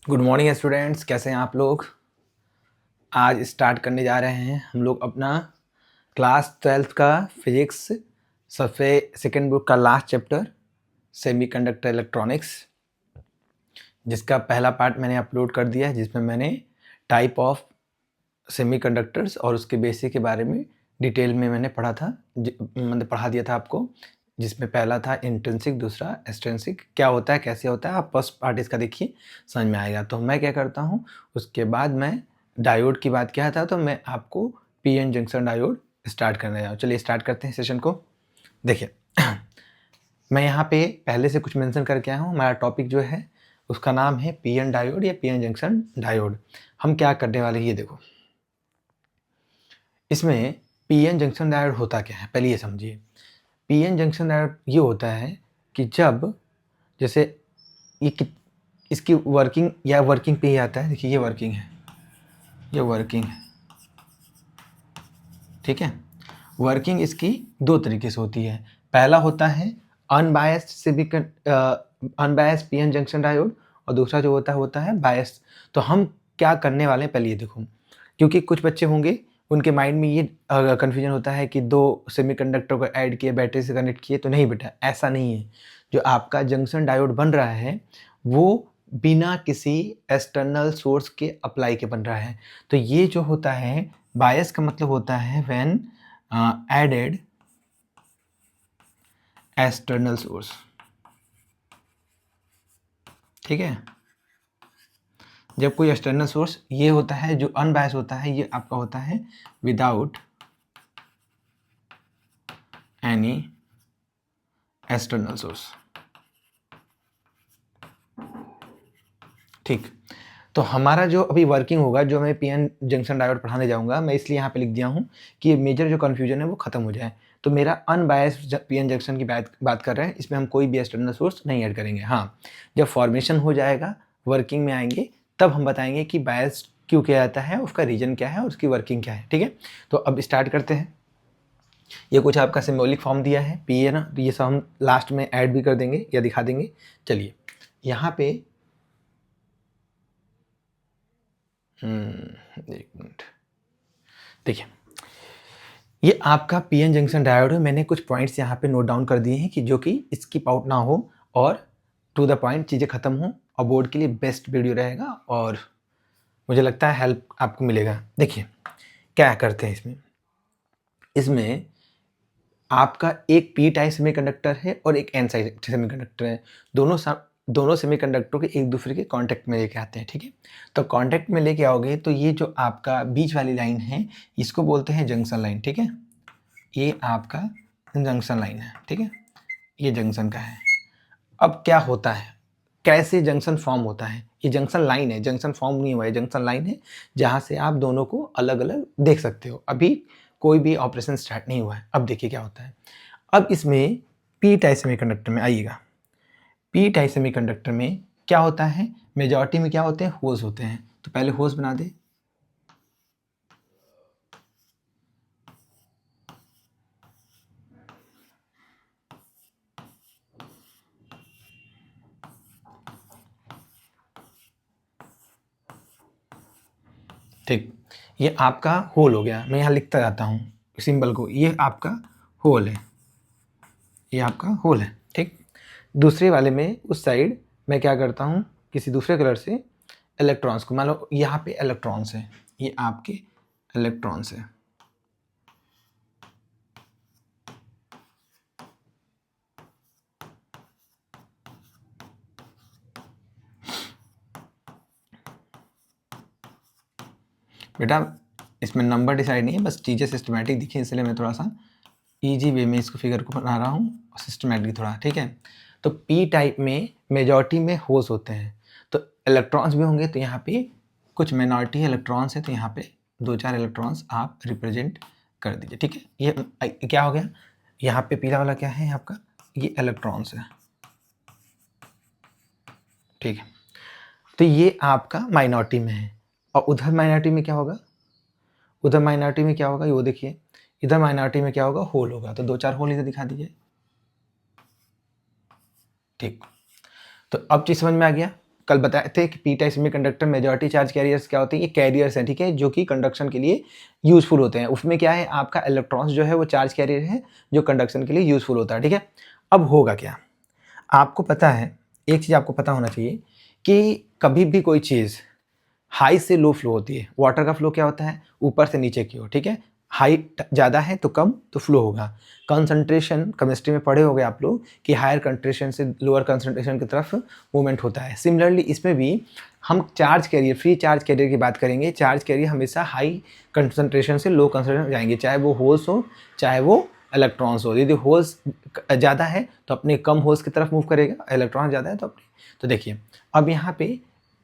Good morning students, कैसे हैं आप लोग। आज स्टार्ट करने जा रहे हैं हम लोग अपना क्लास 12th का फिजिक्स सबसे सेकेंड बुक का लास्ट चैप्टर सेमीकंडक्टर इलेक्ट्रॉनिक्स, जिसका पहला पार्ट मैंने अपलोड कर दिया है, जिसमें मैंने टाइप ऑफ सेमीकंडक्टर्स और उसके बेसिक के बारे में डिटेल में मैंने पढ़ा था, मतलब पढ़ा दिया था आपको, जिसमें पहला था इंट्रिंसिक, दूसरा एक्सट्रिंसिक। क्या होता है, कैसे होता है, आप फर्स्ट पार्ट इसका देखिए, समझ में आएगा। तो मैं क्या करता हूँ, उसके बाद मैं डायोड की बात किया था, तो मैं आपको पीएन जंक्शन डायोड स्टार्ट करने जाऊँ। चलिए स्टार्ट करते हैं सेशन को। देखिए मैं यहाँ पे पहले से कुछ मेंशन करके आया हूँ। हमारा टॉपिक जो है उसका नाम है पीएन डायोड या पीएन जंक्शन डायोड। हम क्या करने वाले हैं, ये देखो, इसमें पीएन जंक्शन डायोड होता क्या है, पहले ये समझिए। पीएन जंक्शन डायोड ये होता है कि जब जैसे इसकी वर्किंग या वर्किंग पे ही आता है। देखिए ये वर्किंग है, ये वर्किंग है, ठीक है। वर्किंग इसकी दो तरीके से होती है। पहला होता है अनबायस्ड पीएन जंक्शन डायोड, और दूसरा जो होता है बायस्ड। तो हम क्या करने वाले हैं, पहले ये देखो, क्योंकि कुछ बच्चे होंगे उनके माइंड में ये कन्फ्यूजन होता है कि दो सेमीकंडक्टर को ऐड किए, बैटरी से कनेक्ट किए। तो नहीं बेटा, ऐसा नहीं है। जो आपका जंक्शन डायोड बन रहा है वो बिना किसी एक्सटर्नल सोर्स के अप्लाई के बन रहा है। तो ये जो होता है बायस का मतलब होता है व्हेन एडेड एक्सटर्नल सोर्स, ठीक है। जब कोई एक्सटर्नल सोर्स ये होता है, जो अनबायस होता है, ये आपका होता है विदाउट एनी एक्सटर्नल सोर्स, ठीक। तो हमारा जो अभी वर्किंग होगा, जो मैं पीएन जंक्शन डायोड पढ़ाने जाऊंगा, मैं इसलिए यहाँ पे लिख दिया हूँ कि मेजर जो कन्फ्यूजन है वो खत्म हो जाए। तो मेरा अनबायस्ड पीएन जंक्शन की बात कर रहे हैं, इसमें हम कोई भी एक्सटर्नल सोर्स नहीं ऐड करेंगे। हाँ, जब फॉर्मेशन हो जाएगा, वर्किंग में आएंगे, तब हम बताएंगे कि बायस्ड क्यों किया जाता है, उसका रीजन क्या है और उसकी वर्किंग क्या है, ठीक है। तो अब स्टार्ट करते हैं। ये कुछ आपका सिम्बॉलिक फॉर्म दिया है पी है ना, तो ये सब हम लास्ट में ऐड भी कर देंगे या दिखा देंगे। चलिए यहाँ पे एक मिनट, देखिए ये आपका पीएन जंक्शन डायोड है। मैंने कुछ पॉइंट्स यहाँ पे नोट डाउन कर दिए हैं कि जो कि स्किप आउट ना हो और टू द पॉइंट चीज़ें ख़त्म हो, और बोर्ड के लिए बेस्ट वीडियो रहेगा और मुझे लगता है हेल्प आपको मिलेगा। देखिए क्या करते हैं इसमें, इसमें आपका एक पी टाइप सेमीकंडक्टर है और एक एन टाइप सेमीकंडक्टर है। दोनों सेमीकंडक्टरों के एक दूसरे के कांटेक्ट में लेके आते हैं, ठीक है। तो कांटेक्ट में लेके आओगे तो ये जो आपका बीच वाली लाइन है, इसको बोलते हैं जंक्शन लाइन, ठीक है। ये आपका जंक्शन लाइन है, ठीक है, ये जंक्शन का है। अब क्या होता है, कैसे जंक्शन फॉर्म होता है, ये जंक्शन लाइन है, जंक्शन फॉर्म नहीं हुआ है, जंक्शन लाइन है, जहाँ से आप दोनों को अलग अलग देख सकते हो। अभी कोई भी ऑपरेशन स्टार्ट नहीं हुआ है। अब देखिए क्या होता है। अब इसमें पी टाइप सेमीकंडक्टर में आइएगा, पी टाइप सेमीकंडक्टर में क्या होता है, मेजॉरिटी में क्या होते हैं, होल्स होते हैं। तो पहले होल्स बना दे, ठीक। ये आपका होल हो गया। मैं यहाँ लिखता जाता हूँ सिंबल को, ये आपका होल है, ये आपका होल है, ठीक। दूसरे वाले में उस साइड मैं क्या करता हूँ, किसी दूसरे कलर से इलेक्ट्रॉन्स को, मान लो यहाँ पे इलेक्ट्रॉन्स है, ये आपके इलेक्ट्रॉन्स है। बेटा इसमें नंबर डिसाइड नहीं है, बस चीज़ें सिस्टमेटिक दिखें, इसलिए मैं थोड़ा सा ईजी वे में इसको फिगर को बना रहा हूँ, सिस्टमेटिक थोड़ा, ठीक है। तो पी टाइप में मेजॉरिटी में होल्स होते हैं, तो इलेक्ट्रॉन्स भी होंगे। तो यहाँ पे कुछ माइनॉरिटी इलेक्ट्रॉन्स है, तो यहाँ पे 2-4 इलेक्ट्रॉन्स आप रिप्रेजेंट कर दीजिए, ठीक है। ये क्या हो गया, यहाँ पे पीला वाला क्या है आपका, ये इलेक्ट्रॉन्स है, ठीक है। तो ये आपका माइनॉरिटी में है, और उधर माइनॉरिटी में क्या होगा, उधर माइनॉरिटी में क्या होगा, ये वो देखिए, इधर माइनॉरिटी में क्या होगा, होल होगा। तो 2-4 होल इधर दिखा दीजिए, ठीक। तो अब चीज समझ में आ गया, कल बताए थे कि P type semiconductor majority charge carriers क्या होते हैं, ये कैरियर्स हैं, ठीक है, जो कि कंडक्शन के लिए यूजफुल होते हैं। उसमें क्या है, आपका इलेक्ट्रॉन्स जो है वो चार्ज कैरियर है जो कंडक्शन के लिए यूजफुल होता है, ठीक है। अब होगा क्या, आपको पता है, एक चीज़ आपको पता होना चाहिए कि कभी भी कोई चीज़ हाई से लो फ्लो होती है। वाटर का फ्लो क्या होता है, ऊपर से नीचे की ओर, ठीक है। हाइट ज़्यादा है तो कम तो फ्लो होगा। कंसंट्रेशन केमिस्ट्री में पढ़े होंगे आप लोग कि हायर कंसंट्रेशन से लोअर कंसंट्रेशन की तरफ मूवमेंट होता है। सिमिलरली इसमें भी हम charge carrier, free charge carrier की बात करेंगे। चार्ज कैरियर हमेशा हाई कंसंट्रेशन से लो कंसंट्रेशन जाएंगे, चाहे वो होल्स हो चाहे वो इलेक्ट्रॉन्स हो। यदि होल्स ज़्यादा है तो अपने कम होल्स की तरफ मूव करेगा, इलेक्ट्रॉन ज़्यादा है तो अपने। तो देखिए अब यहाँ पे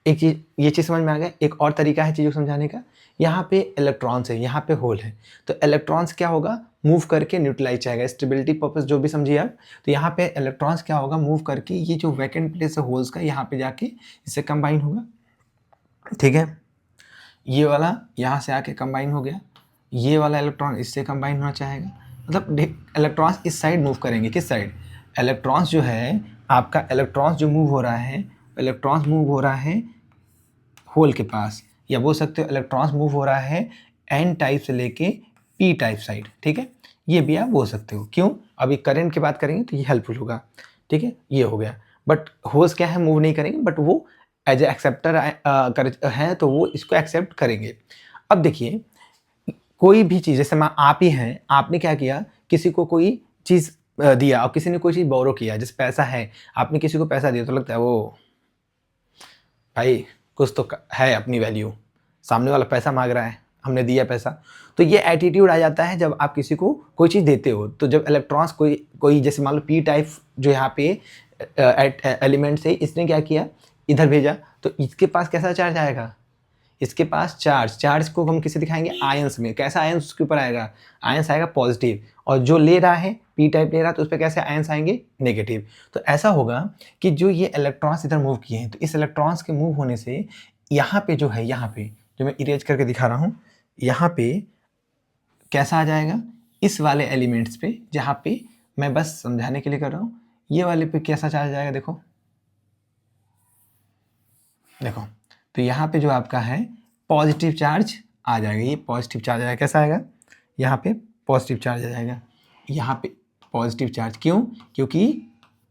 एक चीज़, ये चीज़ समझ में आ गया। एक और तरीका है चीज़ों को समझाने का, यहाँ पे इलेक्ट्रॉन्स है, यहाँ पे होल है, तो इलेक्ट्रॉन्स क्या होगा, मूव करके न्यूट्रलाइज जाएगा। स्टेबिलिटी पर्पस जो भी समझिए आप, तो यहाँ पे इलेक्ट्रॉन्स क्या होगा, मूव करके ये जो वैकेंट प्लेस है होल्स का, यहाँ पे जाके इससे कंबाइन होगा, ठीक है। ये वाला यहाँ से आके कंबाइन हो गया, ये वाला इलेक्ट्रॉन इससे कंबाइन होना चाहेगा, मतलब इलेक्ट्रॉन्स इस साइड मूव करेंगे। किस साइड, इलेक्ट्रॉन्स जो है आपका, इलेक्ट्रॉन्स जो मूव हो रहा है, इलेक्ट्रॉन्स मूव हो रहा है होल के पास, या बोल सकते हो इलेक्ट्रॉन्स मूव हो रहा है एन टाइप से लेके पी टाइप साइड, ठीक है। ये भी आप बोल सकते हो। क्यों, अभी करंट की बात करेंगे तो ये हेल्पफुल होगा, ठीक है। ये हो गया, बट होल्स क्या है, मूव नहीं करेंगे, बट वो एज ए एक्सेप्टर है तो वो इसको एक्सेप्ट करेंगे। अब देखिए कोई भी चीज़, जैसे आप ही हैं, आपने क्या किया, किसी को कोई चीज़ दिया और किसी ने कोई चीज़ बोरो किया, जैसे पैसा है, आपने किसी को पैसा दिया तो लगता है वो भाई कुछ तो है अपनी वैल्यू, सामने वाला पैसा मांग रहा है, हमने दिया पैसा। तो ये एटीट्यूड आ जाता है जब आप किसी को कोई चीज़ देते हो। तो जब इलेक्ट्रॉन्स कोई जैसे मान लो पी टाइप जो यहाँ पे एलिमेंट्स है, इसने क्या किया, इधर भेजा, तो इसके पास कैसा चार्ज आएगा, इसके पास चार्ज को हम किसे दिखाएंगे, आयंस में। कैसा आयंस उसके ऊपर आएगा, आयंस आएगा पॉजिटिव, और जो ले रहा है पी टाइप ले रहा है तो उस पर कैसे आयंस आएंगे, नेगेटिव। तो ऐसा होगा कि जो ये इलेक्ट्रॉन्स इधर मूव किए हैं, तो इस इलेक्ट्रॉन्स के मूव होने से यहाँ पे जो है, यहाँ पे जो मैं इरेज करके दिखा रहा हूँ, यहाँ पे कैसा आ जाएगा, इस वाले एलिमेंट्स पे, जहाँ पे मैं बस समझाने के लिए कर रहा हूँ, ये वाले पे कैसा चार्ज आएगा, देखो देखो, तो यहाँ पे जो आपका है पॉजिटिव चार्ज आ जाएगा, ये पॉजिटिव चार्ज आएगा। कैसा आएगा, यहाँ पे पॉजिटिव चार्ज आ जाएगा, यहाँ पे पॉजिटिव चार्ज। क्यों, क्योंकि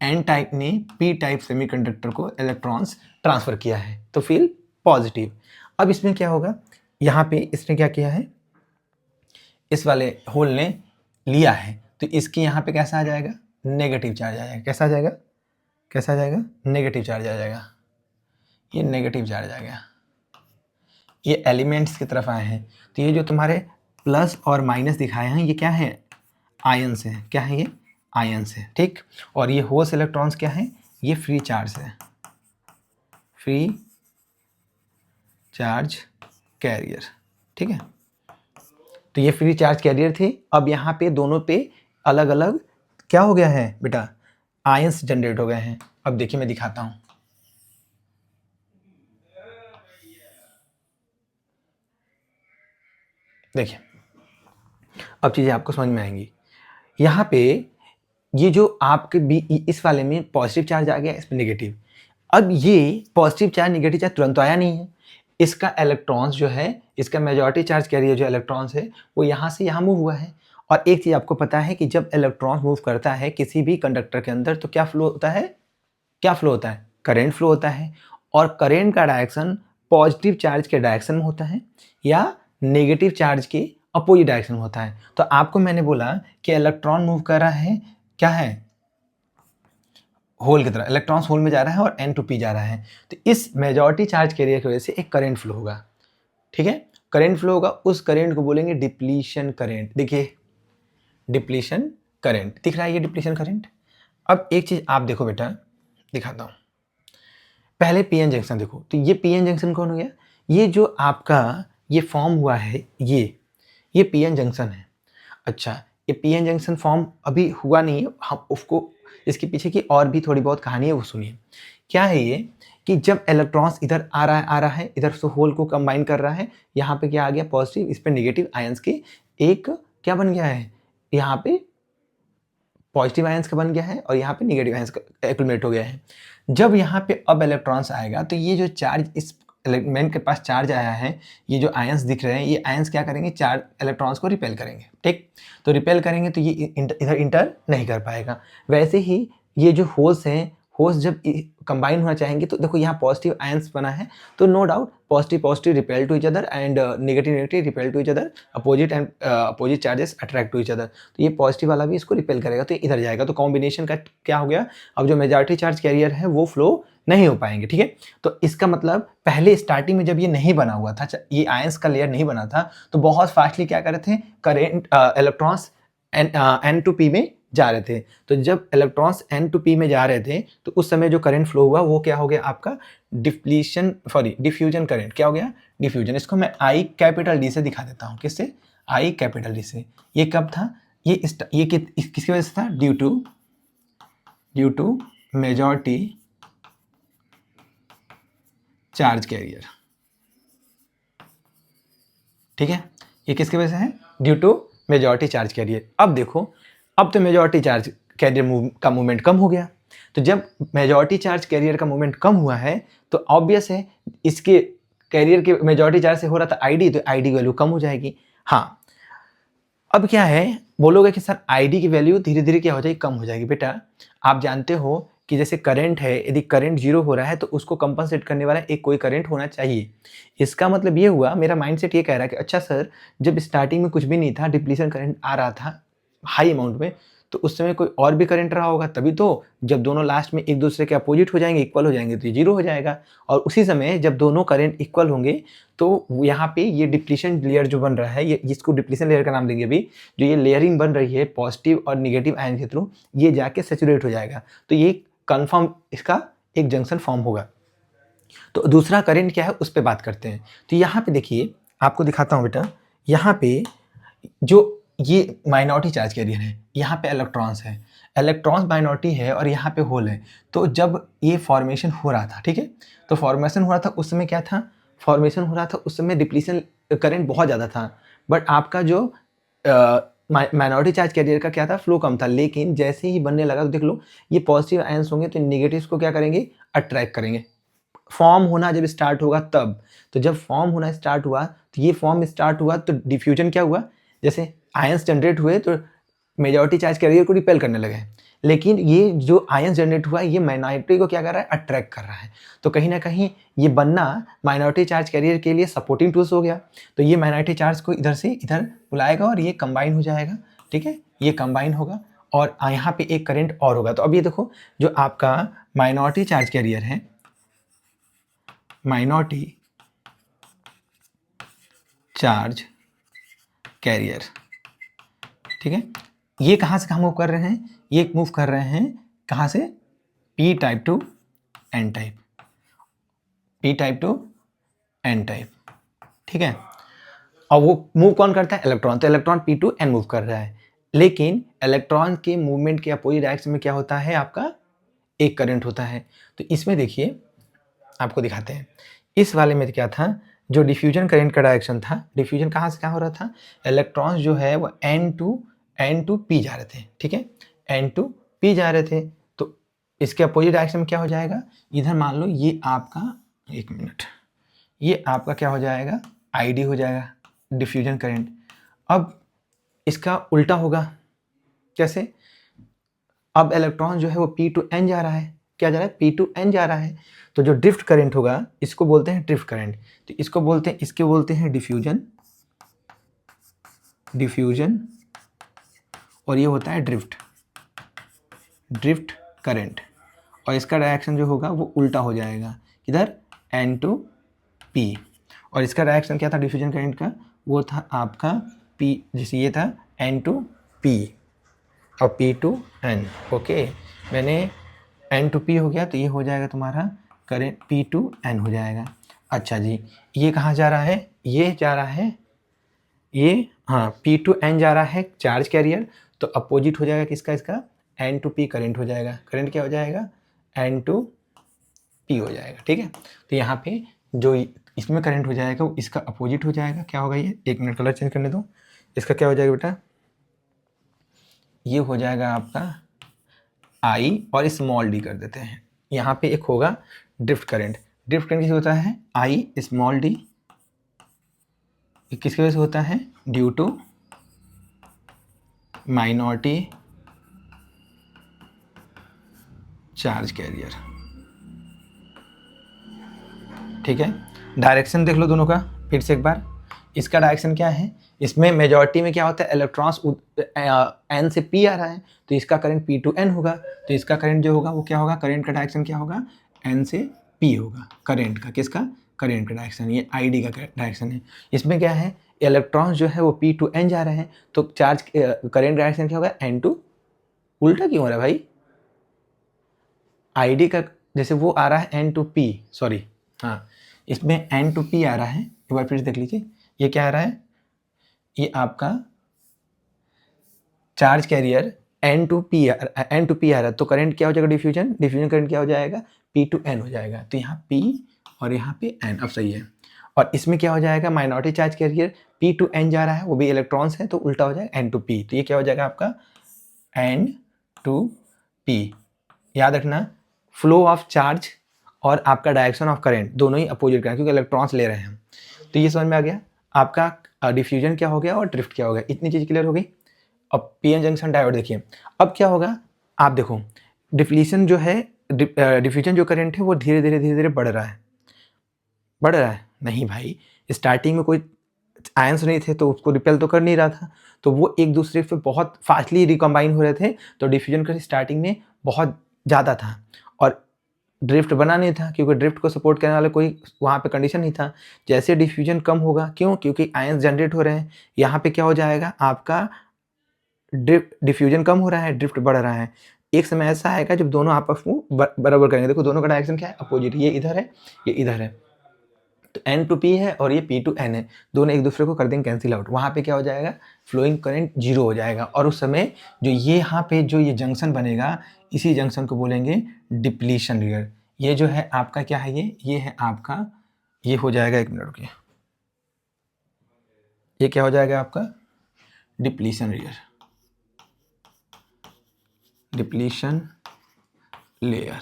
एन टाइप ने पी टाइप सेमीकंडक्टर को इलेक्ट्रॉन्स ट्रांसफ़र किया है, तो फील पॉजिटिव। अब इसमें क्या होगा, यहाँ पे इसने क्या किया है, इस वाले होल ने लिया है, तो इसके यहाँ पे कैसा आ जाएगा, नेगेटिव चार्ज आ जाएगा। कैसा आ जाएगा, कैसा आ जाएगा, नेगेटिव चार्ज आ जाएगा। ये नेगेटिव चार्ज आ गया, ये एलिमेंट्स की तरफ आए हैं, तो ये जो तुम्हारे प्लस और माइनस दिखाए हैं, ये क्या है, आयंस है। क्या है, ये आयंस है, ठीक। और ये होल्स इलेक्ट्रॉन्स क्या है, ये फ्री चार्ज है, फ्री चार्ज कैरियर, ठीक है। तो ये फ्री चार्ज कैरियर थे। अब यहाँ पे दोनों पे अलग अलग क्या हो गया है बेटा, आयंस जनरेट हो गए हैं। अब देखिए मैं दिखाता हूँ, देखिए अब चीज़ें आपको समझ में आएंगी। यहाँ पे ये जो आपके भी इस वाले में पॉजिटिव चार्ज आ गया, इस पर नेगेटिव। अब ये पॉजिटिव चार्ज नेगेटिव चार्ज तुरंत तो आया नहीं है, इसका इलेक्ट्रॉन्स जो है, इसका मेजॉरिटी चार्ज कैरियर जो इलेक्ट्रॉन्स है वो यहाँ से यहाँ मूव हुआ है। और एक चीज़ आपको पता है कि जब इलेक्ट्रॉन्स मूव करता है किसी भी कंडक्टर के अंदर तो क्या फ्लो होता है, क्या फ्लो होता है, करेंट फ्लो होता है। और करेंट का डायरेक्शन पॉजिटिव चार्ज के डायरेक्शन में होता है या नेगेटिव चार्ज के अपोजिट डायरेक्शन में होता है। तो आपको मैंने बोला कि इलेक्ट्रॉन मूव कर रहा है, क्या है, होल की तरह, इलेक्ट्रॉन्स होल में जा रहा है और एन टू पी जा रहा है। तो इस मेजॉरिटी चार्ज कैरियर की वजह से एक करंट फ्लो होगा, ठीक है। करंट फ्लो होगा, उस करंट को बोलेंगे डिप्लीशन करंट। देखिए डिप्लीशन करंट दिख रहा है, ये डिप्लीशन करंट। अब एक चीज आप देखो बेटा, दिखाता हूं, पहले पीएन जंक्शन देखो। तो ये पीएन जंक्शन कौन हो गया, ये जो आपका ये फॉर्म हुआ है, ये पीएन जंक्शन है। अच्छा, ये पीएन जंक्शन फॉर्म अभी हुआ नहीं है, हम उसको, इसके पीछे की और भी थोड़ी बहुत कहानी है वो सुनिए। क्या है ये कि जब इलेक्ट्रॉन्स इधर आ रहा है, इधर से होल को कंबाइन कर रहा है, यहाँ पे क्या आ गया पॉजिटिव, इस पे नेगेटिव आयंस के एक क्या बन गया है, यहाँ पे पॉजिटिव आयंस का बन गया है और यहाँ पे नेगेटिव आयंस का एक्यूमुलेट हो गया है। जब यहाँ पे अब इलेक्ट्रॉन्स आएगा तो ये जो चार्ज इस एलिमेंट के पास चार्ज आया है, ये जो आयंस दिख रहे हैं, ये आयंस क्या करेंगे, चार्ज इलेक्ट्रॉन्स को रिपेल करेंगे। ठीक, तो रिपेल करेंगे तो ये इधर इंटर नहीं कर पाएगा। वैसे ही ये जो होल्स हैं, होल्स जब कंबाइन होना चाहेंगे तो देखो यहाँ पॉजिटिव आयंस बना है, तो no doubt positive positive repel to each other and negative negative repel to each other, opposite and opposite charges attract to each other. तो ये पॉजिटिव वाला भी इसको रिपेल करेगा, तो इधर जाएगा। तो कॉम्बिनेशन का क्या हो गया, अब जो मेजॉरिटी चार्ज कैरियर है वो फ्लो नहीं हो पाएंगे। ठीक है, तो इसका मतलब पहले स्टार्टिंग में जब ये नहीं बना हुआ था, ये आयंस का लेयर नहीं बना था, तो बहुत फास्टली क्या कर रहे थे, current electrons N to P में जा रहे थे। तो जब इलेक्ट्रॉन्स एन टू पी में जा रहे थे तो उस समय जो करंट फ्लो हुआ वो क्या हो गया आपका, डिफ्यूजन करंट। क्या हो गया, डिफ्यूजन। इसको मैं आई कैपिटल डी से दिखा देता हूँ। किससे, आई कैपिटल डी से। ये कब था, ये किसकी वजह से था, due to majority charge carrier. ठीक है, ये किसकी वजह से है, due to majority charge carrier. अब देखो, अब तो मेजॉरिटी चार्ज कैरियर का मूवमेंट कम हो गया। तो जब मेजॉरिटी चार्ज कैरियर का मूवमेंट कम हुआ है तो ऑब्वियस है इसके कैरियर के मेजॉरिटी चार्ज से हो रहा था आईडी, तो आईडी की वैल्यू कम हो जाएगी। हाँ, अब क्या है, बोलोगे कि सर आईडी की वैल्यू धीरे धीरे क्या हो जाएगी, कम हो जाएगी। बेटा आप जानते हो कि जैसे करंट है, यदि करंट जीरो हो रहा है तो उसको कंपनसेट करने वाला एक कोई करंट होना चाहिए। इसका मतलब ये हुआ, मेरा माइंडसेट ये कह रहा है कि अच्छा सर, जब स्टार्टिंग में कुछ भी नहीं था, डिप्लीशन करंट आ रहा था हाई अमाउंट में, तो उस समय कोई और भी करंट रहा होगा, तभी तो जब दोनों लास्ट में एक दूसरे के अपोजिट हो जाएंगे, इक्वल हो जाएंगे, तो ये जीरो हो जाएगा। और उसी समय जब दोनों करंट इक्वल होंगे तो यहाँ पे ये डिप्लीशन लेयर जो बन रहा है, ये जिसको डिप्लीशन लेयर का नाम देंगे अभी, जो ये लेयरिंग बन रही है पॉजिटिव और निगेटिव आयन के थ्रू, ये जाके सैचुरेट हो जाएगा। तो ये कन्फर्म इसका एक जंक्शन फॉर्म होगा। तो दूसरा करंट क्या है उस पर बात करते हैं। तो यहाँ पे देखिए, आपको दिखाता हूँ बेटा, यहाँ पे जो ये माइनॉरिटी चार्ज कैरियर है, यहाँ पे इलेक्ट्रॉन्स है, इलेक्ट्रॉन्स माइनॉरिटी है और यहाँ पे होल है। तो जब ये फॉर्मेशन हो रहा था, ठीक है, तो फॉर्मेशन हो रहा था उस समय क्या था, फॉर्मेशन हो रहा था उस समय डिप्लीशन करंट बहुत ज़्यादा था, बट आपका जो माइनॉरिटी चार्ज कैरियर का क्या था, फ्लो कम था। लेकिन जैसे ही बनने लगा तो देख लो, ये पॉजिटिव आयंस होंगे तो नेगेटिव्स को क्या करेंगे, अट्रैक्ट करेंगे। फॉर्म होना जब स्टार्ट होगा तब, तो जब फॉर्म होना स्टार्ट हुआ, तो ये फॉर्म स्टार्ट हुआ तो डिफ्यूजन क्या हुआ, जैसे आयंस जनरेट हुए तो मेजॉरिटी चार्ज कैरियर को रिपेल करने लगे। लेकिन ये जो आयंस जनरेट हुआ ये माइनॉरिटी को क्या कर रहा है, अट्रैक्ट कर रहा है। तो कहीं ना कहीं ये बनना माइनॉरिटी चार्ज कैरियर के लिए सपोर्टिंग टूल्स हो गया। तो ये माइनॉरिटी चार्ज को इधर से इधर बुलाएगा और ये कंबाइन हो जाएगा। ठीक है, ये कंबाइन होगा और यहाँ पे एक करंट और होगा। तो अब ये देखो, जो आपका माइनॉरिटी चार्ज कैरियर है, माइनॉरिटी चार्ज कैरियर, ठीक है, ये कहाँ से कहाँ मूव कर रहे हैं, ये मूव कर रहे हैं कहाँ से, P type to N type, P type to N type. ठीक है, और वो मूव कौन करता है, इलेक्ट्रॉन। तो electron P to N move कर रहा है, लेकिन इलेक्ट्रॉन के मूवमेंट के अपोजिट डायरेक्शन में क्या होता है, आपका एक करंट होता है। तो इसमें देखिए, आपको दिखाते हैं, इस वाले में क्या था, जो डिफ्यूजन करंट का डायरेक्शन था, डिफ्यूजन कहाँ से कहाँ हो रहा था, इलेक्ट्रॉन्स जो है वो एन टू पी जा रहे थे। ठीक है, एन टू पी जा रहे थे, तो इसके अपोजिट डायरेक्शन में क्या हो जाएगा, इधर मान लो ये आपका, एक मिनट, ये आपका क्या हो जाएगा, आईडी हो जाएगा, डिफ्यूजन करंट। अब इसका उल्टा होगा, कैसे, अब इलेक्ट्रॉन जो है वो पी टू एन जा रहा है, क्या जा रहा है, पी टू एन जा रहा है। तो जो ड्रिफ्ट करंट होगा इसको बोलते हैं ड्रिफ्ट करंट। तो इसको बोलते हैं, इसके बोलते हैं डिफ्यूजन, डिफ्यूजन, और ये होता है ड्रिफ्ट, ड्रिफ्ट करंट। और इसका डायरेक्शन जो होगा वो उल्टा हो जाएगा, इधर एन टू पी। और इसका डायरेक्शन क्या था डिफ्यूजन करंट का, वो था आपका पी, जैसे ये था एन टू पी और पी टू एन। ओके, मैंने एन टू पी हो गया, तो ये हो जाएगा तुम्हारा करंट पी टू एन हो जाएगा। अच्छा जी, ये कहाँ जा रहा है, ये जा रहा है, ये हाँ पी टू एन जा रहा है चार्ज कैरियर, तो अपोजिट हो जाएगा किसका, इसका एन टू पी करंट हो जाएगा। करंट क्या हो जाएगा, एन टू पी हो जाएगा। ठीक है, तो यहाँ पे जो इसमें करंट हो जाएगा वो इसका अपोजिट हो जाएगा। क्या होगा ये, एक मिनट कलर चेंज करने दो, इसका क्या हो जाएगा बेटा, ये हो जाएगा आपका आई और स्मॉल डी कर देते हैं, यहाँ पे एक होगा ड्रिफ्ट करंट। ड्रिफ्ट करंट किससे होता है, आई स्मॉल डी, किसकी वजह से होता है, due to minority charge carrier. ठीक है, डायरेक्शन देख लो दोनों का फिर से एक बार। इसका डायरेक्शन क्या है, इसमें मेजॉरिटी में क्या होता है, इलेक्ट्रॉन्स एन से पी आ रहा है, तो इसका करंट पी टू एन होगा। तो इसका करंट जो होगा वो क्या होगा, करंट का डायरेक्शन क्या होगा, एन से पी होगा। करंट का, किसका, करंट का डायरेक्शन, ये आई डी का डायरेक्शन है। इसमें क्या है, इलेक्ट्रॉन्स जो है वो पी टू एन जा रहे हैं, तो चार्ज करंट डायरेक्शन क्या होगा, एन टू, उल्टा क्यों हो रहा है भाई, आई डी का जैसे वो आ रहा है एन टू पी, सॉरी हाँ, इसमें एन टू पी आ रहा है, एक बार फिर से देख लीजिए, ये क्या आ रहा है, ये आपका charge carrier N to P आ रहा है, तो करंट क्या हो जाएगा, डिफ्यूजन करंट क्या हो जाएगा, पी टू एन हो जाएगा। तो यहाँ पी और यहाँ पे एन, अब सही है। और इसमें क्या हो जाएगा, minority charge carrier P to N जा रहा है, वो भी इलेक्ट्रॉन्स है, तो उल्टा हो जाएगा एन टू पी। तो ये क्या हो जाएगा आपका एन टू पी। याद रखना, फ्लो ऑफ चार्ज और आपका डायरेक्शन ऑफ करंट दोनों ही अपोजिट करंट, क्योंकि इलेक्ट्रॉन्स ले रहे हैं। तो ये समझ में आ गया आपका डिफ्यूजन क्या हो गया और ड्रिफ्ट क्या हो गया, इतनी चीज़ क्लियर हो गई। अब पीएन जंक्शन डायोड देखिए, अब क्या होगा, आप देखो डिफ्लीशन जो है, डिफ्यूजन जो करंट है वो धीरे धीरे बढ़ रहा है, नहीं भाई, स्टार्टिंग में कोई आयंस नहीं थे तो उसको रिपेल तो कर नहीं रहा था, तो वो एक दूसरे से बहुत फास्टली रिकम्बाइन हो रहे थे, तो डिफ्यूजन करंट स्टार्टिंग में बहुत ज़्यादा था और ड्रिफ्ट बना नहीं था, क्योंकि ड्रिफ्ट को सपोर्ट करने वाला कोई वहाँ पे कंडीशन नहीं था। जैसे डिफ्यूजन कम होगा, क्यों, क्योंकि आयंस जनरेट हो रहे हैं, यहाँ पे क्या हो जाएगा आपका डिफ्यूजन कम हो रहा है, ड्रिफ्ट बढ़ रहा है। एक समय ऐसा आएगा जब दोनों आपस में बराबर करेंगे। देखो दोनों का डायरेक्शन क्या है, अपोजिट, ये इधर है, ये इधर है, तो एन टू पी है और ये पी टू एन है, दोनों एक दूसरे को कर देंगे कैंसिल आउट। वहाँ पे क्या हो जाएगा, फ्लोइंग करंट जीरो हो जाएगा, और उस समय जो ये यहाँ पे जो ये जंक्शन बनेगा, इसी जंक्शन को बोलेंगे डिप्लीशन लेयर। ये जो है आपका क्या है, ये है आपका, ये हो जाएगा, एक मिनट रुकिए, ये क्या हो जाएगा आपका डिप्लीशन लेयर, डिप्लीशन लेयर।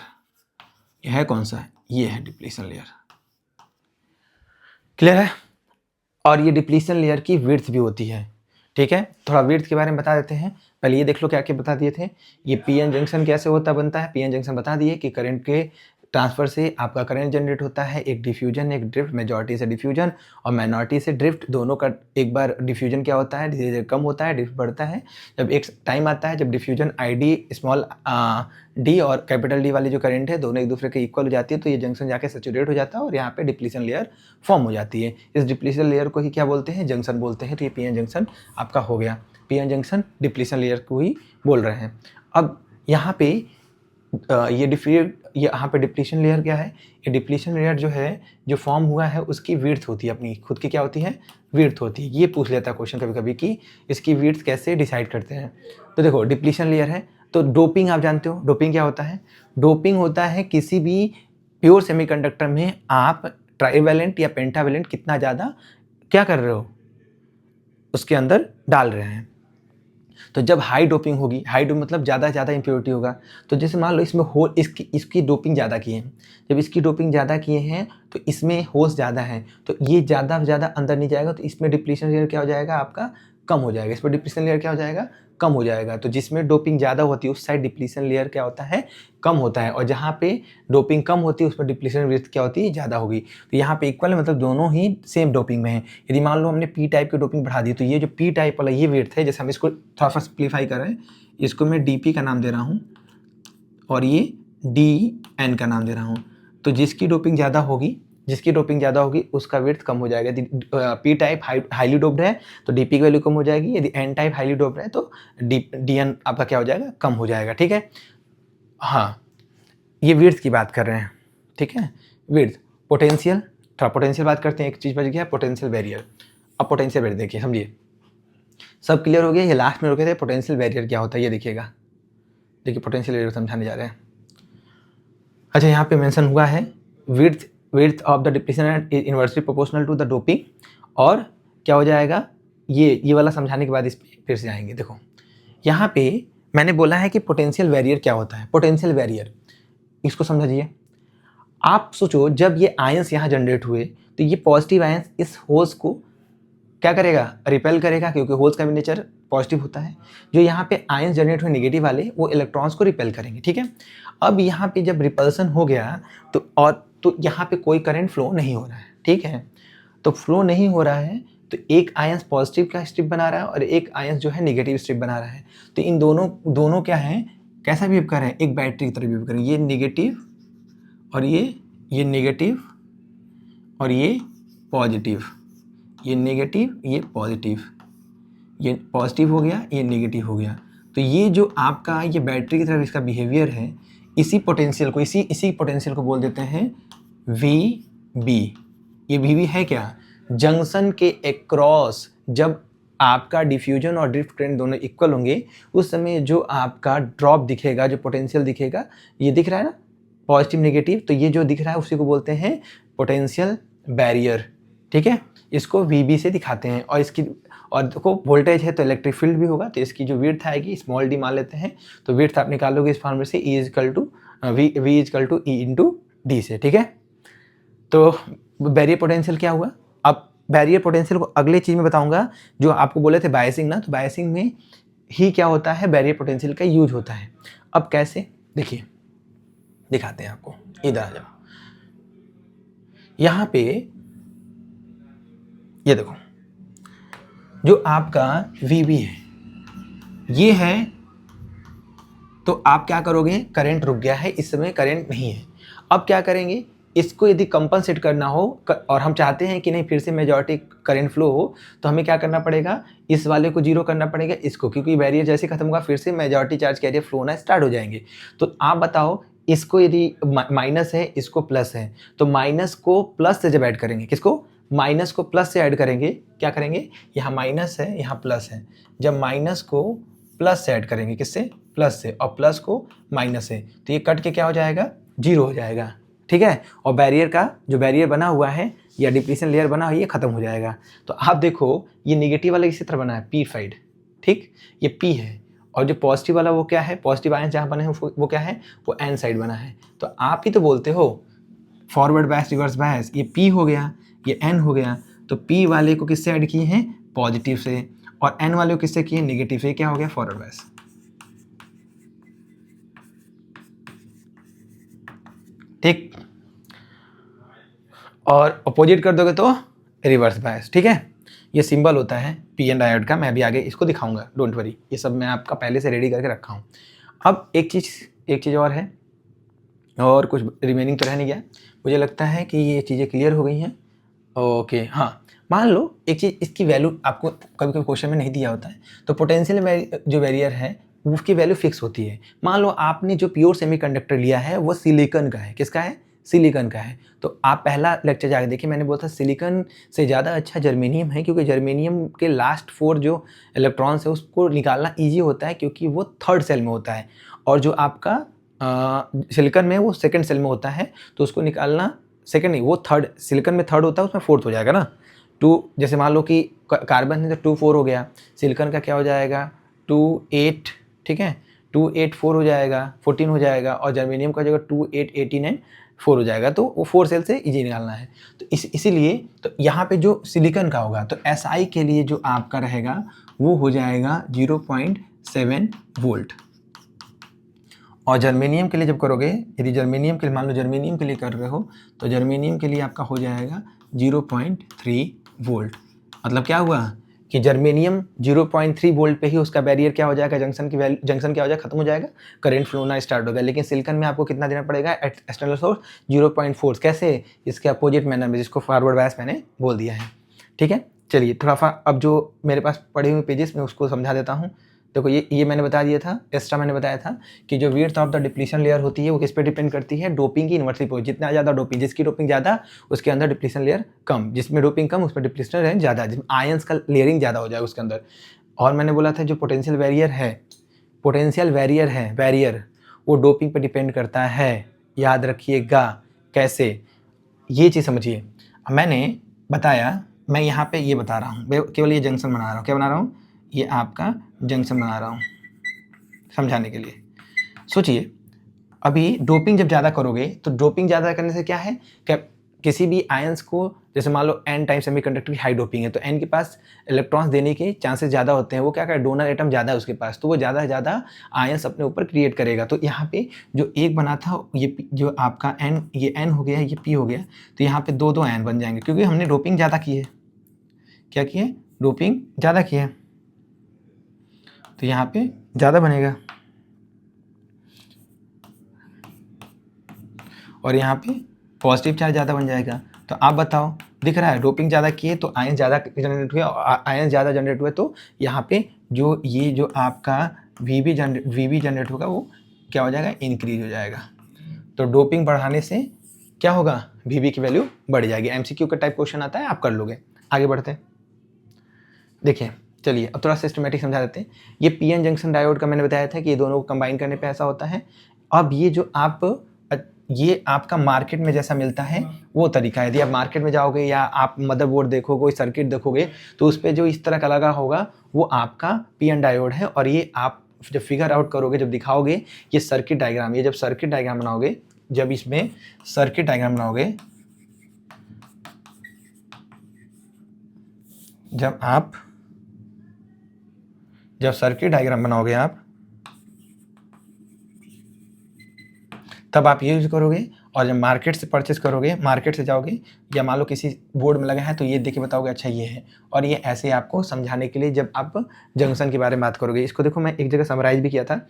यह है कौन सा, ये है डिप्लीशन लेयर। क्लियर है। और ये डिप्लीशन लेयर की विड्थ भी होती है। ठीक है, थोड़ा विड्थ के बारे में बता देते हैं। पहले ये देख लो क्या क्या बता दिए थे। ये पीएन जंक्शन कैसे होता बनता है, पीएन जंक्शन बता दिए कि करंट के ट्रांसफर से आपका करंट जनरेट होता है, एक डिफ्यूजन एक ड्रिफ्ट, मेजॉरिटी से डिफ्यूजन और माइनॉरिटी से ड्रिफ्ट। दोनों का एक बार डिफ्यूजन क्या होता है, धीरे धीरे कम होता है, ड्रिफ्ट बढ़ता है। जब एक टाइम आता है जब diffusion I D small D और कैपिटल डी वाली जो करंट है दोनों एक दूसरे के इक्वल हो जाती है, तो ये जंक्शन जाके सेचुरेट हो जाता है और यहाँ पे डिप्लीशन लेयर फॉर्म हो जाती है। इस डिप्लीशन लेयर को ही क्या बोलते हैं, जंक्शन बोलते हैं। तो ये पीएन जंक्शन आपका हो गया, पीएन जंक्शन डिप्लीशन लेयर को ही बोल रहे हैं। अब यहाँ पे ये यहाँ पे डिप्लीशन लेयर क्या है, ये डिप्लीशन लेयर जो है जो फॉर्म हुआ है उसकी विड्थ होती है, अपनी खुद की क्या होती है, विड्थ होती है। ये पूछ लेता है क्वेश्चन कभी कभी कि इसकी विड्थ कैसे डिसाइड करते हैं। तो देखो डिप्लीशन लेयर है, तो डोपिंग आप जानते हो, डोपिंग क्या होता है, डोपिंग होता है किसी भी प्योर सेमीकंडक्टर में आप ट्राइवैलेंट या पेंटावैलेंट कितना ज़्यादा क्या कर रहे हो, उसके अंदर डाल रहे हैं। तो जब हाई डोपिंग होगी, हाई डोपिंग मतलब ज़्यादा इम्प्योरिटी होगा, तो जैसे मान लो इसमें होल इसकी डोपिंग ज़्यादा की है, जब इसकी डोपिंग ज़्यादा किए हैं तो इसमें होल्स ज़्यादा हैं, तो ये ज़्यादा अंदर नहीं जाएगा, तो इसमें डिप्लीशन लेयर क्या हो जाएगा आपका, कम हो जाएगा। इसमें डिप्लीशन लेयर क्या हो जाएगा, कम हो जाएगा। तो जिसमें डोपिंग ज़्यादा होती है उस साइड डिप्लीशन लेयर क्या होता है, कम होता है, और जहाँ पे डोपिंग कम होती है उसमें डिप्लीशन विड्थ क्या होती है, ज़्यादा होगी। तो यहाँ पे इक्वल है, मतलब दोनों ही सेम डोपिंग में है। यदि मान लो हमने पी टाइप की डोपिंग बढ़ा दी, तो ये जो पी टाइप वाला ये विड्थ है, जैसे हम इसको थोड़ा सा सिंप्लीफाई कर रहे हैं, इसको मैं डी का नाम दे रहा हूँ और ये डी एन का नाम दे रहा हूँ। तो जिसकी डोपिंग ज़्यादा होगी उसका विड्थ कम हो जाएगा। यदि पी टाइप हाईली डोप्ड है तो डीपी की वैल्यू कम हो जाएगी, यदि एन टाइप हाईली डोप्ड है तो डी एन आपका क्या हो जाएगा, कम हो जाएगा। ठीक है, हाँ ये विड्थ की बात कर रहे हैं। ठीक है, विड्थ। पोटेंशियल, थोड़ा पोटेंशियल बात करते हैं, एक चीज़ बच गया, पोटेंशियल बैरियर। अब पोटेंशियल बैरियर देखिए, समझिए, सब क्लियर हो गया। ये लास्ट में रुके थे, पोटेंशियल बैरियर क्या होता है ये देखिएगा। देखिए पोटेंशियल बैरियर समझाने जा रहे हैं। अच्छा, यहाँ पे मेंशन हुआ है width of the depletion is inversely proportional to the doping, और क्या हो जाएगा, ये वाला समझाने के बाद इस पर फिर से आएंगे। देखो यहाँ पे मैंने बोला है कि पोटेंशियल बैरियर क्या होता है। पोटेंशियल बैरियर इसको समझिए। आप सोचो जब ये आयंस यहाँ जनरेट हुए तो ये पॉजिटिव आयंस इस होल्स को क्या करेगा, रिपेल करेगा, क्योंकि होल्स का भी नेचर पॉजिटिव होता है। जो यहाँ पे आयंस जनरेट हुए नेगेटिव वाले वो इलेक्ट्रॉन्स को रिपेल करेंगे, ठीक है। अब यहाँ पे जब रिपल्सन हो गया तो यहाँ पे कोई करंट फ्लो नहीं हो रहा है, ठीक है। तो फ्लो नहीं हो रहा है तो एक आयंस पॉजिटिव का स्ट्रिप बना रहा है और एक आयंस जो है नेगेटिव स्ट्रिप बना रहा है। तो इन दोनों क्या है, कैसा बिहेव कर रहे हैं, एक बैटरी की तरह बिहेव कर रहे हैं। ये नेगेटिव और ये नेगेटिव और ये पॉजिटिव, ये नेगेटिव ये पॉजिटिव, ये पॉजिटिव हो गया ये नेगेटिव हो गया। तो ये जो आपका ये बैटरी की तरफ इसका बिहेवियर है, इसी पोटेंशियल को बोल देते हैं VB। ये VB है क्या, जंक्शन के अक्रॉस जब आपका डिफ्यूजन और ड्रिफ्ट करंट दोनों इक्वल होंगे उस समय जो आपका ड्रॉप दिखेगा, जो पोटेंशियल दिखेगा, ये दिख रहा है ना पॉजिटिव नेगेटिव, तो ये जो दिख रहा है उसी को बोलते हैं पोटेंशियल बैरियर, ठीक है। इसको VB से दिखाते हैं। और देखो वोल्टेज है तो इलेक्ट्रिक फील्ड भी होगा, तो इसकी जो विड्थ आएगी स्मॉल d मान लेते हैं। तो विड्थ आप निकालोगे इस फॉर्मूले से V = E × D से, ठीक है। तो बैरियर पोटेंशियल क्या हुआ। अब बैरियर पोटेंशियल को अगले चीज़ में बताऊंगा, जो आपको बोले थे बायसिंग ना, तो बायसिंग में ही क्या होता है, बैरियर पोटेंशियल का यूज होता है। अब कैसे, देखिए दिखाते हैं आपको, इधर आ जाओ। यहाँ पे ये देखो जो आपका VB है ये है, तो आप क्या करोगे, करंट रुक गया है, इस समय करंट नहीं है। अब क्या करेंगे, इसको यदि कंपनसेट करना हो और हम चाहते हैं कि नहीं फिर से मेजॉरिटी करंट फ्लो हो, तो हमें क्या करना पड़ेगा, इस वाले को जीरो करना पड़ेगा इसको, क्योंकि बैरियर जैसे खत्म होगा फिर से मेजॉरिटी चार्ज कैरियर फ्लो होना स्टार्ट हो जाएंगे। तो आप बताओ, इसको यदि माइनस है इसको प्लस है, तो माइनस को प्लस से जब ऐड करेंगे, किसको, माइनस को प्लस से ऐड करेंगे, क्या करेंगे, यहाँ माइनस है यहाँ प्लस है, जब माइनस को प्लस से ऐड करेंगे, किससे, प्लस से, और प्लस को माइनस से, तो ये कट के क्या हो जाएगा, जीरो हो जाएगा, ठीक है। और बैरियर का जो बैरियर बना हुआ है या डिप्लीशन लेयर बना हुआ है ये खत्म हो जाएगा। तो आप देखो ये निगेटिव वाला इसी तरह बना है, P साइड, ठीक, ये P है, और जो पॉजिटिव वाला वो क्या है, पॉजिटिव आयन जहाँ बने हैं वो क्या है, वो N साइड बना है। तो आप ही तो बोलते हो फॉरवर्ड बायस रिवर्स बायस, ये P हो गया ये N हो गया, तो P वाले को किससे ऐड किए हैं, पॉजिटिव से, और N वाले को किससे किए, नेगेटिव से, क्या हो गया, फॉरवर्ड बायस, ठीक। और अपोजिट कर दोगे तो रिवर्स बायस, ठीक है। ये सिंबल होता है PN डायोड का, मैं अभी आगे इसको दिखाऊंगा, डोंट वरी, ये सब मैं आपका पहले से रेडी करके रखा हूँ। अब एक चीज़ और है, और कुछ रिमेनिंग तो रह नहीं गया, मुझे लगता है कि ये चीज़ें क्लियर हो गई हैं। ओके, हाँ, मान लो एक चीज़, इसकी वैल्यू आपको कभी कभी क्वेश्चन में नहीं दिया होता है, तो पोटेंशियल जो बैरियर है उसकी वैल्यू फिक्स होती है। मान लो आपने जो प्योर सेमीकंडक्टर लिया है वो सिलिकॉन का है, किसका है, सिलिकॉन का है। तो आप पहला लेक्चर जाकर देखिए, मैंने बोला था सिलिकॉन से ज़्यादा अच्छा जर्मेनियम है, क्योंकि जर्मेनियम के लास्ट 4 जो इलेक्ट्रॉन्स है उसको निकालना ईजी होता है, क्योंकि वो थर्ड सेल में होता है, और जो आपका सिलिकॉन में वो सेकंड सेल में होता है, तो उसको निकालना, सेकंड नहीं, वो थर्ड, सिलिकॉन में थर्ड होता है, उसमें फोर्थ हो जाएगा ना, 2, जैसे मान लो कि कार्बन है तो 2 4 हो गया, सिलिकॉन का क्या हो जाएगा, 2 8, ठीक है, 2 8 4 हो जाएगा, 14 हो जाएगा, और जर्मेनियम का जगह 2 8 18 है 4 हो जाएगा, तो वो 4 सेल से इजी निकालना है। तो इसीलिए तो यहाँ पे जो सिलिकॉन का होगा, तो SI के लिए जो आपका रहेगा वो हो जाएगा 0.7 वोल्ट, और जर्मेनियम के लिए जब करोगे, यदि जर्मेनियम के लिए, मान लो जर्मेनियम के लिए कर रहे हो, तो जर्मेनियम के लिए आपका हो जाएगा 0.3 वोल्ट। मतलब क्या हुआ कि जर्मेनियम 0.3 वोल्ट पे ही उसका बैरियर क्या हो जाएगा, जंक्शन क्या हो जाएगा, खत्म हो जाएगा, करंट फ्लो होना स्टार्ट होगा। लेकिन सिलिकॉन में आपको कितना देना पड़ेगा, एक्सटर्नल सोर्स 0.4, कैसे, इसके अपोजिट मैनर में, जिसको फॉरवर्ड बायस मैंने बोल दिया है, ठीक है। चलिए थोड़ा सा अब जो मेरे पास पढ़े हुए पेजेस में उसको समझा देता हूँ। देखो ये मैंने बता दिया था, एक्स्ट्रा मैंने बताया था कि जो width of the depletion layer होती है वो किस पे डिपेंड करती है, डोपिंग की इन्वर्सली पोजिशन, जितना ज़्यादा डोपिंग, जिसकी डोपिंग ज़्यादा उसके अंदर डिप्लीशन लेयर कम, जिसमें डोपिंग कम उसमें डिप्लीशन लेयर ज़्यादा, जिसमें आयंस का लेयरिंग ज़्यादा हो जाएगा उसके अंदर। और मैंने बोला था जो पोटेंशियल बैरियर है, बैरियर वो डोपिंग पर डिपेंड करता है, याद रखिएगा। कैसे, ये चीज़ समझिए, मैंने बताया, मैं यहाँ पे ये बता रहा हूँ, केवल ये जंक्शन बना रहा हूँ, क्या बना रहा हूँ, ये आपका जंक्शन बना रहा हूँ समझाने के लिए। सोचिए अभी डोपिंग जब ज़्यादा करोगे तो डोपिंग ज़्यादा करने से क्या है, किसी भी आयंस को, जैसे मान लो n टाइम सेमीकंडक्टर की हाई डोपिंग है तो n के पास इलेक्ट्रॉन्स देने के चांसेस ज़्यादा होते हैं, वो क्या करे, डोनर एटम ज़्यादा है उसके पास, तो वो ज़्यादा से ज़्यादा आयंस अपने ऊपर क्रिएट करेगा। तो यहाँ पे जो एक बना था ये जो आपका n, ये n हो गया, ये p हो गया, तो यहाँ पे दो आयन बन जाएंगे क्योंकि हमने डोपिंग ज़्यादा की है। क्या की है, डोपिंग ज़्यादा की है, तो यहाँ पे ज़्यादा बनेगा और यहाँ पे पॉजिटिव चार्ज ज़्यादा बन जाएगा। तो आप बताओ, दिख रहा है डोपिंग ज़्यादा किए तो आयन ज़्यादा जनरेट हुए, और आयन ज़्यादा जनरेट हुए तो यहाँ पे जो आपका वी जनरेट होगा वो क्या हो जाएगा, इंक्रीज हो जाएगा। तो डोपिंग बढ़ाने से क्या होगा, वी की वैल्यू बढ़ जाएगी। MCQ का टाइप क्वेश्चन आता है, आप कर लोगे। आगे बढ़ते हैं, देखिए चलिए अब थोड़ा सिस्टमेटिक समझा देते हैं। ये पीएन जंक्शन डायोड का मैंने बताया था कि ये दोनों को कंबाइन करने पे ऐसा होता है। अब ये आपका मार्केट में जैसा मिलता है वो तरीका है। यदि आप मार्केट में जाओगे या आप मदरबोर्ड देखोगे, कोई सर्किट देखोगे, तो उस पर जो इस तरह का लगा होगा वो आपका पीएन डायोड है। और ये आप जब फिगर आउट करोगे, जब दिखाओगे, ये सर्किट डायग्राम, ये जब सर्किट डायग्राम बनाओगे, जब इसमें सर्किट डायग्राम बनाओगे, जब सर्किट डायग्राम बनाओगे आप, तब आप ये यूज करोगे। और जब मार्केट से परचेस करोगे, मार्केट से जाओगे या मान लो किसी बोर्ड में लगा है तो ये देख के बताओगे अच्छा ये है। और ये ऐसे आपको समझाने के लिए जब आप जंक्शन के बारे में बात करोगे। इसको देखो, मैं एक जगह समराइज भी किया था,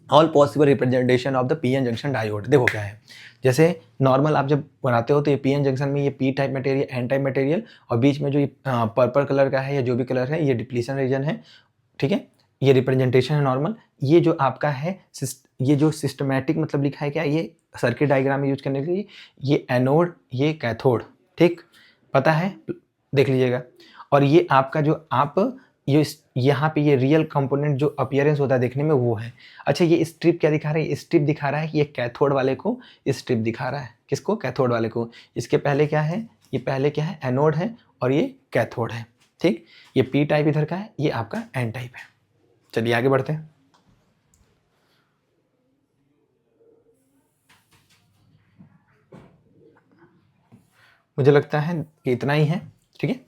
all possible representation of the PN junction diode. देखो क्या है, जैसे नॉर्मल आप जब बनाते हो तो ये पीएन जंक्शन में ये P type material, N type material, और बीच में जो ये पर्पल कलर का है या जो भी कलर है, ये डिप्लीशन रीजन है, ठीक है, ये रिप्रेजेंटेशन है नॉर्मल। ये जो आपका है ये जो सिस्टमैटिक मतलब लिखा है क्या, ये सर्किट डायग्राम में यूज करने के लिए, ये एनोड, ये कैथोड, ठीक, पता है, देख लीजिएगा। और ये आपका जो आप ये यहाँ पे ये रियल कंपोनेंट जो अपीयरेंस होता है देखने में वो है। अच्छा, ये स्ट्रिप क्या दिखा रहा है, स्ट्रिप दिखा रहा है कि ये कैथोड वाले को स्ट्रिप दिखा रहा है। किसको, कैथोड वाले को। इसके पहले क्या है, ये पहले क्या है, एनोड है और ये कैथोड है, ठीक। ये पी टाइप इधर का है, ये आपका एन टाइप है। चलिए आगे बढ़ते हैं। मुझे लगता है कि इतना ही है, ठीक है।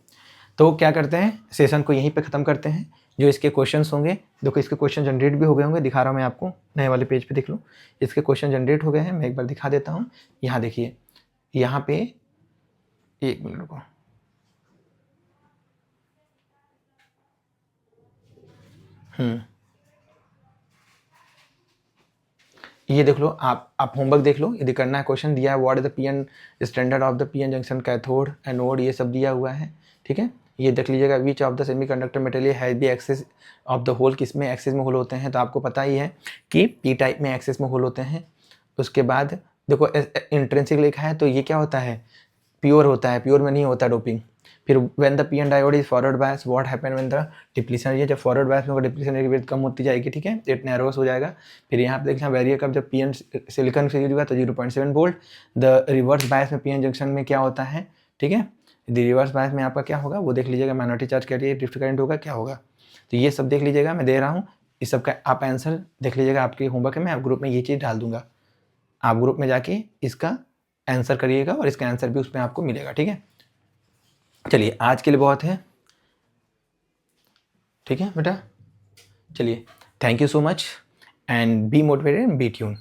तो क्या करते हैं, सेशन को यहीं पे ख़त्म करते हैं। जो इसके क्वेश्चंस होंगे, देखो इसके क्वेश्चन जनरेट भी हो गए होंगे, दिखा रहा हूँ मैं आपको, नए वाले पेज पे देख लो, इसके क्वेश्चन जनरेट हो गए हैं। मैं एक बार दिखा देता हूँ। यहाँ देखिए, यहाँ पे एक मिनट रुको, ये देख लो, आप होमवर्क देख लो, यदि करना है क्वेश्चन दिया है, what is the PN standard of the PN junction, cathode, anode, ये सब दिया हुआ है, ठीक है। ये देख लीजिएगा, which of the semiconductor material has be excess of the hole, किस में एक्सेस में होल होते हैं, तो आपको पता ही है कि पी टाइप में एक्सेस में होल होते हैं। उसके बाद देखो इंट्रिंसिक लिखा है, तो ये क्या होता है, प्योर होता है, प्योर में नहीं होता डोपिंग। फिर when the PN diode is forward bias, what happen when the depletion, ये जब फॉरवर्ड बायस में होगा डिप्लीशन रेट कम होती जाएगी, ठीक है, इट नैरोस हो जाएगा। फिर यहाँ पे देखना बैरियर कब, जब पीएन सिलिकॉन से यूज हुआ तो 0.7 वोल्ट। द रिवर्स बायस में पीएन जंक्शन में क्या होता है, ठीक है, द रिवर्स बायस में आपका क्या होगा वो देख लीजिएगा, minority charge career, drift current होगा, क्या होगा, तो ये सब देख लीजिएगा, मैं दे रहा हूँ। इस सब का आप आंसर देख लीजिएगा, आपके होमवर्क में, आप ग्रुप में ये चीज़ डाल दूंगा, आप ग्रुप में जाके इसका आंसर करिएगा और इसका आंसर भी उसमें आपको मिलेगा, ठीक है। चलिए आज के लिए बहुत है, ठीक है बेटा, चलिए, thank you so much and be motivated and be tune.